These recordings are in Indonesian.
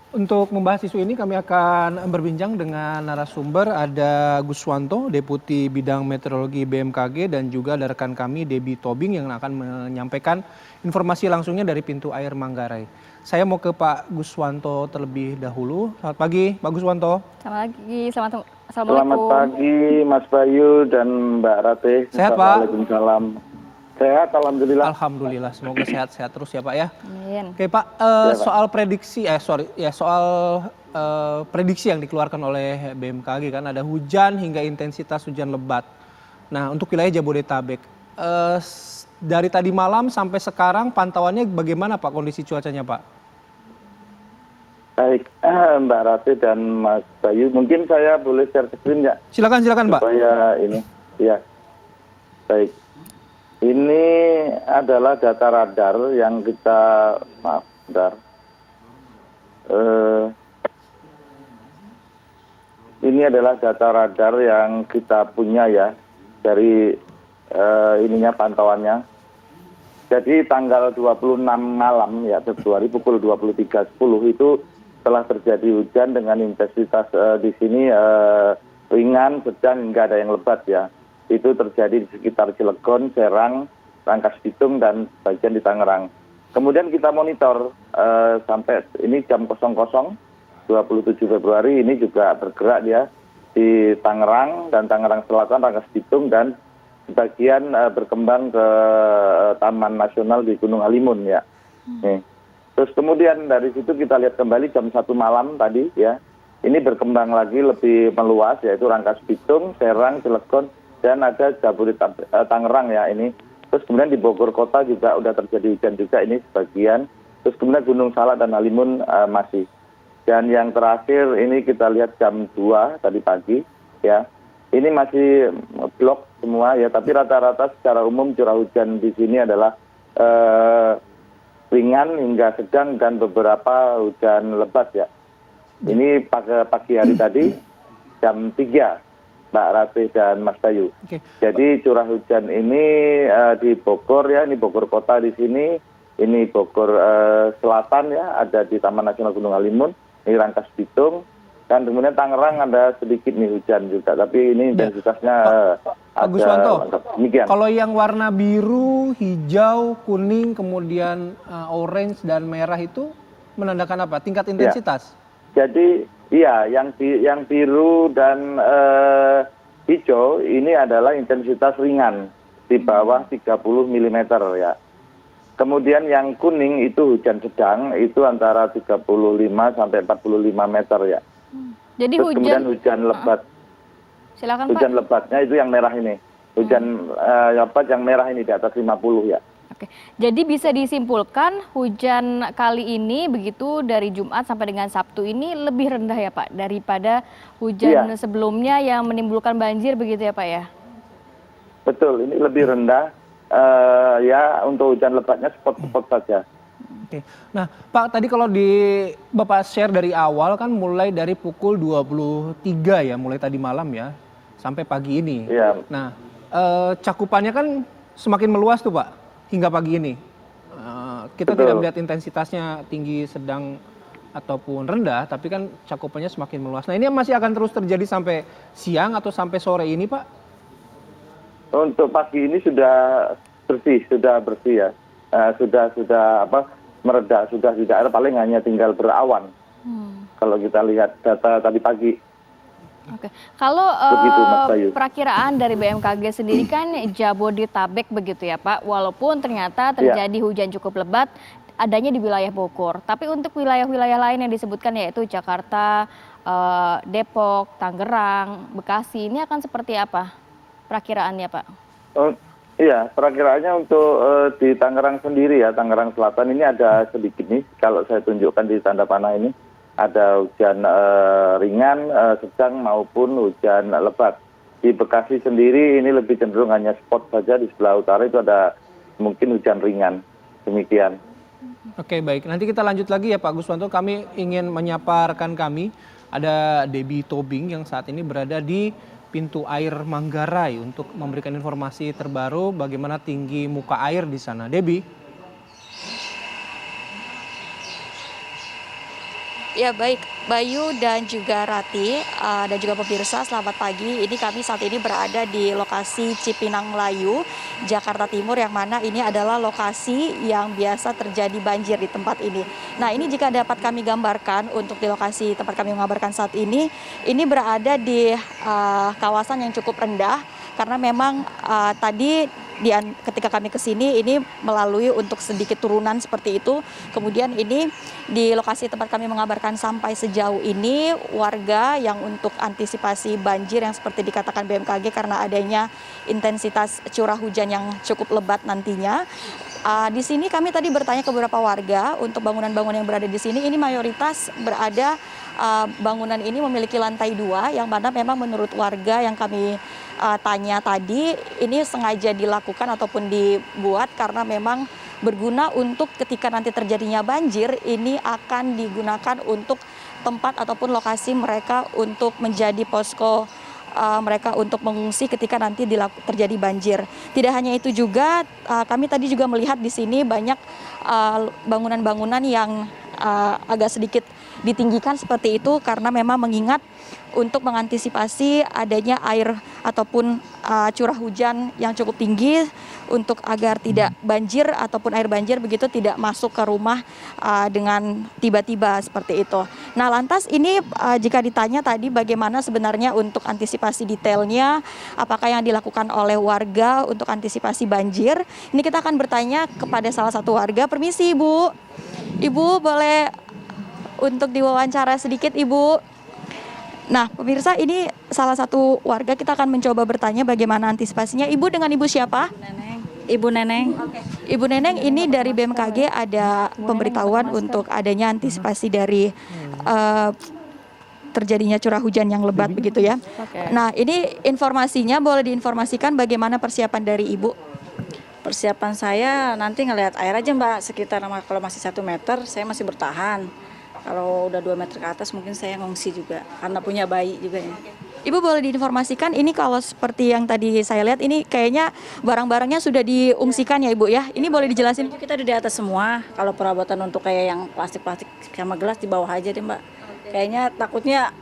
Untuk membahas isu ini kami akan berbincang dengan narasumber, ada Guswanto, Deputi Bidang Meteorologi BMKG, dan juga ada rekan kami Debbie Tobing yang akan menyampaikan informasi langsungnya dari pintu air Manggarai. Saya mau ke Pak Guswanto terlebih dahulu. Selamat pagi Pak Guswanto. Selamat pagi, Selamat Assalamualaikum. pagi Mas Bayu dan Mbak Ratih. Sehat, Pak? Waalaikumsalam. Sehat, alhamdulillah. Alhamdulillah, semoga sehat-sehat terus ya Pak ya. Amin. Oke Pak, Ya, Pak. soal prediksi, soal prediksi yang dikeluarkan oleh BMKG kan ada hujan hingga intensitas hujan lebat. Nah untuk wilayah Jabodetabek, dari tadi malam sampai sekarang pantauannya bagaimana Pak kondisi cuacanya Pak? Baik, Mbak Ratih dan Mas Bayu, mungkin saya boleh share screen ya? Silakan Pak. Supaya ini, ya. Baik. Ini adalah data radar yang kita, maaf, bentar. Ini adalah data radar yang kita punya ya dari ininya pantauannya. Jadi tanggal 26 malam ya Februari pukul 23.10 itu telah terjadi hujan dengan intensitas di sini ringan, sedang hingga ada yang lebat ya. Itu terjadi di sekitar Cilegon, Serang, Rangkas Bitung dan bagian di Tangerang. Kemudian kita monitor sampai ini jam 00 27 Februari ini juga bergerak dia di Tangerang dan Tangerang Selatan, Rangkas Bitung dan sebagian berkembang ke Taman Nasional di Gunung Halimun ya. Nih. Terus kemudian dari situ kita lihat kembali jam 1 malam tadi ya. Ini berkembang lagi lebih meluas yaitu Rangkas Bitung, Serang, Cilegon dan ada Jabodetabek Tangerang ya ini. Terus kemudian di Bogor Kota juga udah terjadi hujan juga ini sebagian. Terus kemudian Gunung Salak dan Halimun masih. Dan yang terakhir ini kita lihat jam 2 tadi pagi ya. Ini masih blok semua ya, tapi rata-rata secara umum curah hujan di sini adalah ringan hingga sedang dan beberapa hujan lebat ya. Ini pagi hari tadi jam 3 Mbak Ratih dan Mas Bayu. Oke. Jadi curah hujan ini di Bogor ya, ini Bogor Kota di sini, ini Bogor Selatan ya, ada di Taman Nasional Gunung Halimun, ini Rangkas Bitung, dan kemudian Tangerang ada sedikit nih hujan juga, tapi ini intensitasnya Pak Guswanto, demikian. kalau yang warna biru, hijau, kuning, kemudian orange dan merah itu menandakan apa? Tingkat intensitas? Jadi iya, yang biru dan hijau ini adalah intensitas ringan di bawah 30 mm ya. Kemudian yang kuning itu hujan sedang, itu antara 35 sampai 45 meter ya. Jadi Terus kemudian hujan lebat. Silakan Hujan Pak. lebatnya itu yang merah ini. Hujan lebat yang merah ini di atas 50 ya. Oke. Jadi bisa disimpulkan hujan kali ini begitu dari Jumat sampai dengan Sabtu ini lebih rendah ya Pak daripada hujan sebelumnya yang menimbulkan banjir begitu ya Pak ya? Betul, ini lebih rendah ya untuk hujan lebatnya spot-spot saja. Oke. Nah, Pak, tadi kalau Bapak share dari awal kan mulai dari pukul 23 ya, mulai tadi malam ya, sampai pagi ini. Iya. Nah, cakupannya kan semakin meluas tuh Pak, hingga pagi ini. Kita Betul. tidak melihat intensitasnya tinggi, sedang, ataupun rendah, tapi kan cakupannya semakin meluas. Nah, ini masih akan terus terjadi sampai siang atau sampai sore ini Pak? Untuk pagi ini sudah bersih ya. Sudah mereda, sudah tidak ada, paling hanya tinggal berawan. Kalau kita lihat data tadi pagi. Oke. Kalau Begitu, Mas Bayu. perakiraan dari BMKG sendiri kan Jabodetabek begitu ya Pak, walaupun ternyata terjadi hujan cukup lebat adanya di wilayah Bogor. Tapi untuk wilayah-wilayah lain yang disebutkan yaitu Jakarta, Depok, Tangerang, Bekasi, ini akan seperti apa perakiraannya Pak? Iya, perakiraannya untuk di Tangerang sendiri ya, Tangerang Selatan ini ada sedikit nih, kalau saya tunjukkan di tanda panah ini, ada hujan ringan, sedang maupun hujan lebat. Di Bekasi sendiri ini lebih cenderung hanya spot saja, di sebelah utara itu ada mungkin hujan ringan, demikian. Oke, baik. Nanti kita lanjut lagi ya Pak Guswanto, kami ingin menyapa rekan kami, ada Debbie Tobing yang saat ini berada di pintu air Manggarai untuk memberikan informasi terbaru bagaimana tinggi muka air di sana. Debbie. Ya baik, Bayu dan juga Rati dan juga pemirsa selamat pagi. Ini kami saat ini berada di lokasi Cipinang Melayu, Jakarta Timur yang mana ini adalah lokasi yang biasa terjadi banjir di tempat ini. Nah ini jika dapat kami gambarkan untuk di lokasi tempat kami mengabarkan saat ini berada di kawasan yang cukup rendah karena memang tadi ketika kami ke sini ini melalui untuk sedikit turunan seperti itu. Kemudian ini di lokasi tempat kami mengabarkan sampai sejauh ini warga yang untuk antisipasi banjir yang seperti dikatakan BMKG karena adanya intensitas curah hujan yang cukup lebat nantinya. Di sini kami tadi bertanya ke beberapa warga untuk bangunan-bangunan yang berada di sini ini mayoritas berada bangunan ini memiliki lantai 2 yang mana memang menurut warga yang kami tanya tadi ini sengaja dilakukan ataupun dibuat karena memang berguna untuk ketika nanti terjadinya banjir ini akan digunakan untuk tempat ataupun lokasi mereka untuk menjadi posko mereka untuk mengungsi ketika nanti terjadi banjir. Tidak hanya itu juga kami tadi juga melihat di sini banyak bangunan-bangunan yang agak sedikit ditinggikan seperti itu karena memang mengingat untuk mengantisipasi adanya air ataupun curah hujan yang cukup tinggi untuk agar tidak banjir ataupun air banjir begitu tidak masuk ke rumah dengan tiba-tiba seperti itu. Nah lantas ini jika ditanya tadi bagaimana sebenarnya untuk antisipasi detailnya, apakah yang dilakukan oleh warga untuk antisipasi banjir, ini kita akan bertanya kepada salah satu warga. Permisi Ibu, Ibu boleh untuk diwawancara sedikit Ibu. Nah pemirsa ini salah satu warga kita akan mencoba bertanya bagaimana antisipasinya. Ibu dengan Ibu siapa? Ibu Neneng. Ibu Neneng ini dari BMKG ada pemberitahuan untuk adanya antisipasi dari terjadinya curah hujan yang lebat begitu ya. Nah ini informasinya boleh diinformasikan bagaimana persiapan dari Ibu? Persiapan saya nanti ngelihat air aja Mbak, sekitar kalau masih 1 meter saya masih bertahan. Kalau udah 2 meter ke atas mungkin saya ngungsi juga karena punya bayi juga ya. Ibu boleh diinformasikan ini kalau seperti yang tadi saya lihat ini kayaknya barang-barangnya sudah diungsikan ya Ibu ya. Ini boleh dijelasin? Kita udah di atas semua. Kalau perawatan untuk kayak yang plastik-plastik sama gelas di bawah aja deh Mbak. Kayaknya takutnya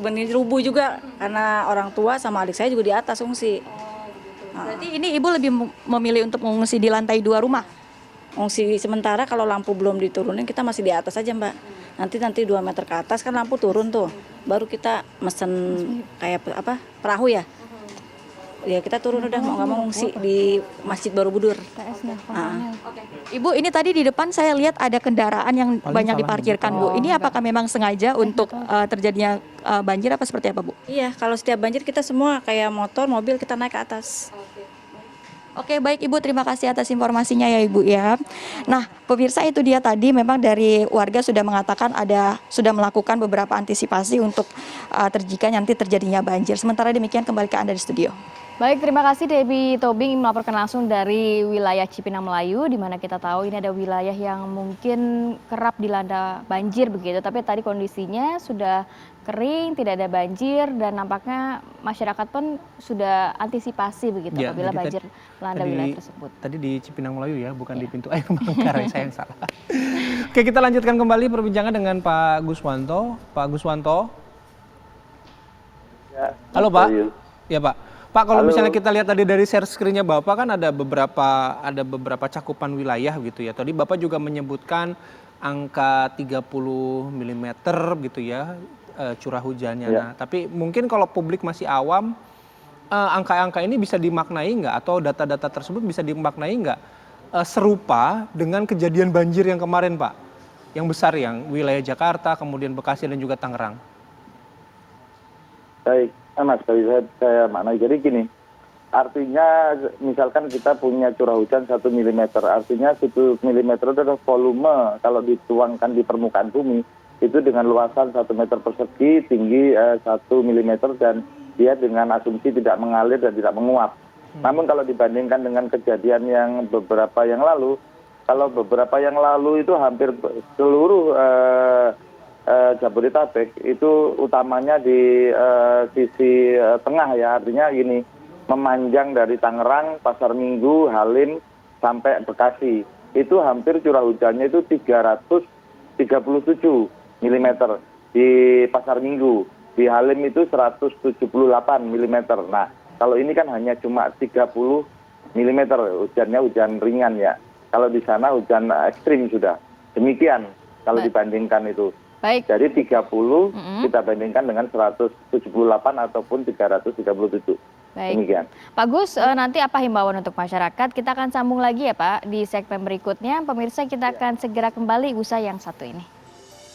benih rubuh juga karena orang tua sama adik saya juga di atas ngungsi. Berarti ini Ibu lebih memilih untuk mengungsi di lantai 2 rumah? Ngungsi sementara kalau lampu belum diturunin kita masih di atas aja Mbak. Nanti 2 meter ke atas kan lampu turun tuh. Baru kita mesen kayak apa perahu ya. Ya kita turun udah mau nggak mau ngungsi di Masjid Borobudur. Ibu ini tadi di depan saya lihat ada kendaraan yang banyak diparkirkan Bu. Ini apakah memang sengaja untuk terjadinya banjir apa seperti apa Bu? Iya kalau setiap banjir kita semua kayak motor mobil kita naik ke atas. Oke baik Ibu, terima kasih atas informasinya ya Ibu ya. Nah pemirsa itu dia tadi memang dari warga sudah mengatakan sudah melakukan beberapa antisipasi untuk jika nanti terjadinya banjir. Sementara demikian kembali ke Anda di studio. Baik, terima kasih Debbie Tobing melaporkan langsung dari wilayah Cipinang Melayu, di mana kita tahu ini ada wilayah yang mungkin kerap dilanda banjir begitu, tapi tadi kondisinya sudah kering, tidak ada banjir, dan nampaknya masyarakat pun sudah antisipasi begitu ya, apabila banjir melanda wilayah tersebut. Tadi di Cipinang Melayu ya, bukan di pintu air Manggarai, saya yang salah. Oke, kita lanjutkan kembali perbincangan dengan Pak Guswanto. Pak Guswanto. Ya, halo Pak. Ya Pak. Pak, kalau misalnya kita lihat tadi dari share screen-nya Bapak kan ada beberapa cakupan wilayah gitu ya. Tadi Bapak juga menyebutkan angka 30 mm gitu ya curah hujannya. Ya. Nah, tapi mungkin kalau publik masih awam, angka-angka ini bisa dimaknai nggak atau data-data tersebut bisa dimaknai nggak serupa dengan kejadian banjir yang kemarin Pak? Yang besar yang wilayah Jakarta, kemudian Bekasi dan juga Tangerang. Baik. Mas, saya maknai. Jadi gini, artinya misalkan kita punya curah hujan 1 mm, artinya 1 mm itu adalah volume kalau dituangkan di permukaan bumi, itu dengan luasan 1 meter persegi, tinggi 1 mm, dan dia dengan asumsi tidak mengalir dan tidak menguap. Namun kalau dibandingkan dengan kejadian yang beberapa yang lalu, kalau beberapa yang lalu itu hampir seluruh Jabodetabek itu utamanya di sisi tengah ya, artinya gini, memanjang dari Tangerang, Pasar Minggu, Halim sampai Bekasi. Itu hampir curah hujannya itu 337. mm. Di Pasar Minggu, di Halim itu 178 mm. Nah, kalau ini kan hanya cuma 30 mm, hujannya hujan ringan ya. Kalau di sana hujan ekstrim sudah. Demikian kalau dibandingkan itu. Baik. Jadi 30 kita bandingkan dengan 178 ataupun 337. Baik. Demikian. Pak Gus, nanti apa himbauan untuk masyarakat? Kita akan sambung lagi ya Pak di segmen berikutnya. Pemirsa, kita akan segera kembali usai yang satu ini.